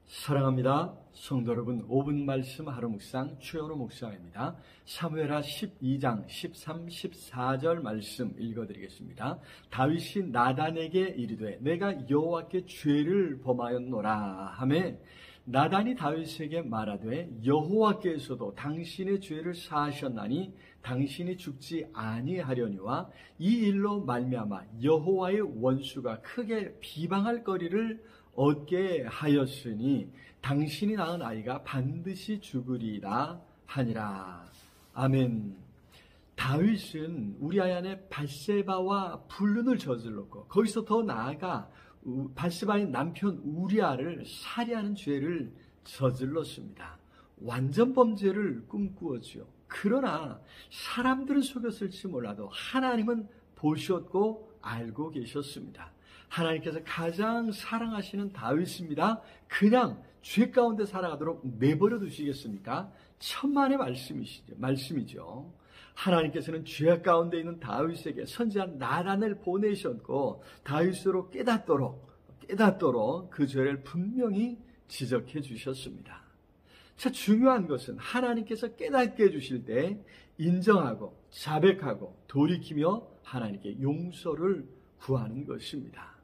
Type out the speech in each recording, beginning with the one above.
사랑합니다. 성도 여러분, 5분 말씀 하루 묵상 최현우 목사입니다. 사무엘하 12장 13, 14절 말씀 읽어드리겠습니다. 다윗이 나단에게 이르되 내가 여호와께 죄를 범하였노라 하매 나단이 다윗에게 말하되 여호와께서도 당신의 죄를 사하셨나니 당신이 죽지 아니하려니와 이 일로 말미암아 여호와의 원수가 크게 비방할 거리를 얻게 하였으니 당신이 낳은 아이가 반드시 죽으리라 하니라. 아멘. 다윗은 우리아 안에 밧세바와 불륜을 저질렀고 거기서 더 나아가 밧세바의 남편 우리아를 살해하는 죄를 저질렀습니다. 완전 범죄를 꿈꾸었죠. 그러나 사람들은 속였을지 몰라도 하나님은 보셨고 알고 계셨습니다. 하나님께서 가장 사랑하시는 다윗입니다. 그냥 죄 가운데 살아가도록 내버려 두시겠습니까? 천만의 말씀이죠. 하나님께서는 죄 가운데 있는 다윗에게 선지자 나단을 보내셨고 다윗으로 깨닫도록 그 죄를 분명히 지적해 주셨습니다. 자, 중요한 것은 하나님께서 깨닫게 해주실 때 인정하고 자백하고 돌이키며 하나님께 용서를 구하는 것입니다.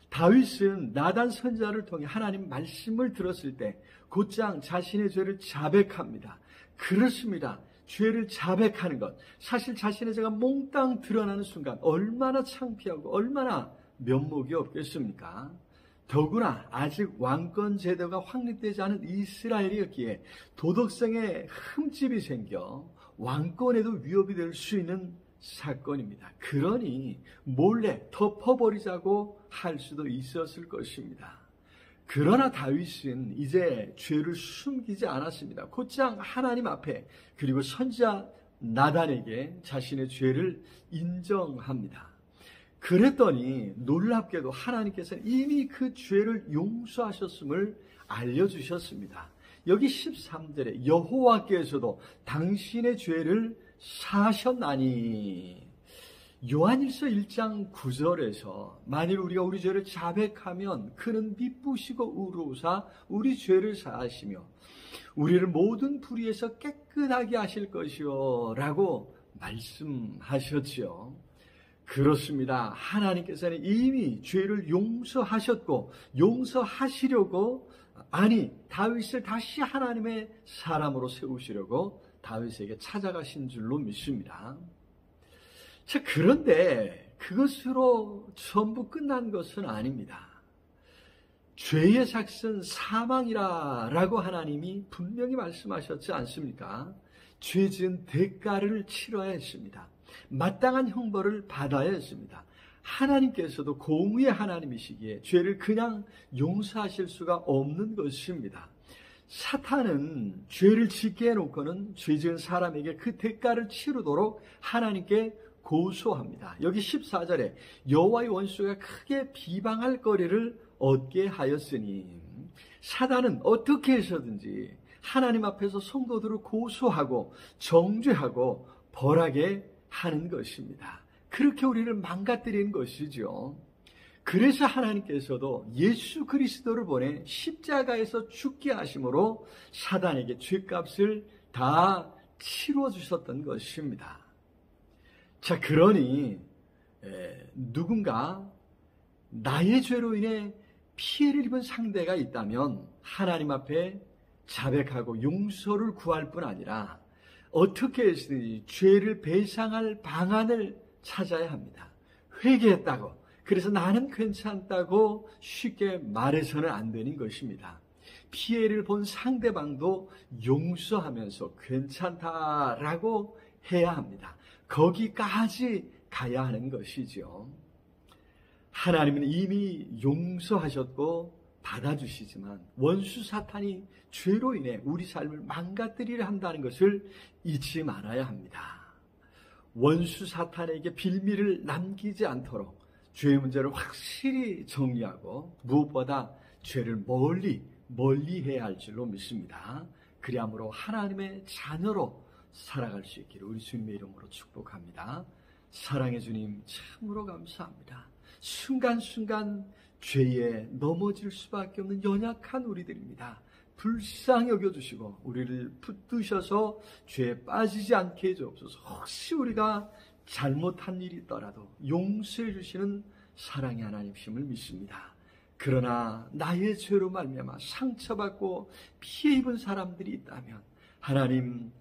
다윗은 나단 선지자를 통해 하나님 말씀을 들었을 때 곧장 자신의 죄를 자백합니다. 그렇습니다. 죄를 자백하는 것, 사실 자신의 죄가 몽땅 드러나는 순간 얼마나 창피하고 얼마나 면목이 없겠습니까? 더구나 아직 왕권 제도가 확립되지 않은 이스라엘이었기에 도덕성에 흠집이 생겨 왕권에도 위협이 될 수 있는 사건입니다. 그러니 몰래 덮어버리자고 할 수도 있었을 것입니다. 그러나 다윗은 이제 죄를 숨기지 않았습니다. 곧장 하나님 앞에 그리고 선지자 나단에게 자신의 죄를 인정합니다. 그랬더니 놀랍게도 하나님께서는 이미 그 죄를 용서하셨음을 알려주셨습니다. 여기 13절에 여호와께서도 당신의 죄를 사하셨나니, 요한일서 1장 9절에서 만일 우리가 우리 죄를 자백하면 그는 미쁘시고 의로우사 우리 죄를 사하시며 우리를 모든 불의에서 깨끗하게 하실 것이요 라고 말씀하셨지요. 그렇습니다. 하나님께서는 이미 죄를 용서하셨고 용서하시려고 다윗을 다시 하나님의 사람으로 세우시려고 다윗에게 찾아가신 줄로 믿습니다. 자, 그런데 그것으로 전부 끝난 것은 아닙니다. 죄의 삭은 사망이라고 하나님이 분명히 말씀하셨지 않습니까? 죄 지은 대가를 치러야 했습니다. 마땅한 형벌을 받아야 했습니다. 하나님께서도 공의의 하나님이시기에 죄를 그냥 용서하실 수가 없는 것입니다. 사탄은 죄를 짓게 해놓고는 죄 지은 사람에게 그 대가를 치르도록 하나님께 고소합니다. 여기 14절에 여호와의 원수가 크게 비방할 거리를 얻게 하였으니, 사단은 어떻게 해서든지 하나님 앞에서 성도들을 고소하고 정죄하고 벌하게 하는 것입니다. 그렇게 우리를 망가뜨리는 것이죠. 그래서 하나님께서도 예수 그리스도를 보내 십자가에서 죽게 하심으로 사단에게 죄값을 다 치러 주셨던 것입니다. 자, 그러니 누군가 나의 죄로 인해 피해를 입은 상대가 있다면 하나님 앞에 자백하고 용서를 구할 뿐 아니라 어떻게 해서든지 죄를 배상할 방안을 찾아야 합니다. 회개했다고, 그래서 나는 괜찮다고 쉽게 말해서는 안 되는 것입니다. 피해를 본 상대방도 용서하면서 괜찮다라고 해야 합니다. 거기까지 가야 하는 것이죠. 하나님은 이미 용서하셨고 받아주시지만 원수 사탄이 죄로 인해 우리 삶을 망가뜨리려 한다는 것을 잊지 말아야 합니다. 원수 사탄에게 빌미를 남기지 않도록 죄의 문제를 확실히 정리하고 무엇보다 죄를 멀리 해야 할 줄로 믿습니다. 그리함으로 하나님의 자녀로 살아갈 수 있기를 우리 주님의 이름으로 축복합니다. 사랑의 주님, 참으로 감사합니다. 순간순간 죄에 넘어질 수밖에 없는 연약한 우리들입니다. 불쌍히 여겨주시고 우리를 붙드셔서 죄에 빠지지 않게 해주옵소서. 혹시 우리가 잘못한 일이 있더라도 용서해 주시는 사랑의 하나님이심을 믿습니다. 그러나 나의 죄로 말미암아 상처받고 피해 입은 사람들이 있다면 하나님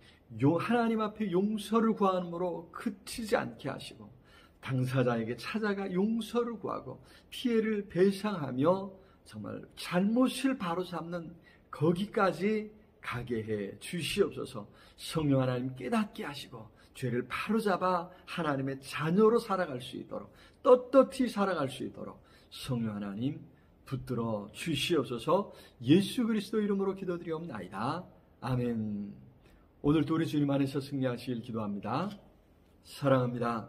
앞에 용서를 구함으로 그치지 않게 하시고 당사자에게 찾아가 용서를 구하고 피해를 배상하며 정말 잘못을 바로잡는 거기까지 가게 해 주시옵소서. 성령 하나님 깨닫게 하시고 죄를 바로잡아 하나님의 자녀로 살아갈 수 있도록 떳떳이 살아갈 수 있도록 성령 하나님 붙들어 주시옵소서. 예수 그리스도 이름으로 기도드리옵나이다. 아멘. 오늘도 우리 주님 안에서 승리하시길 기도합니다. 사랑합니다.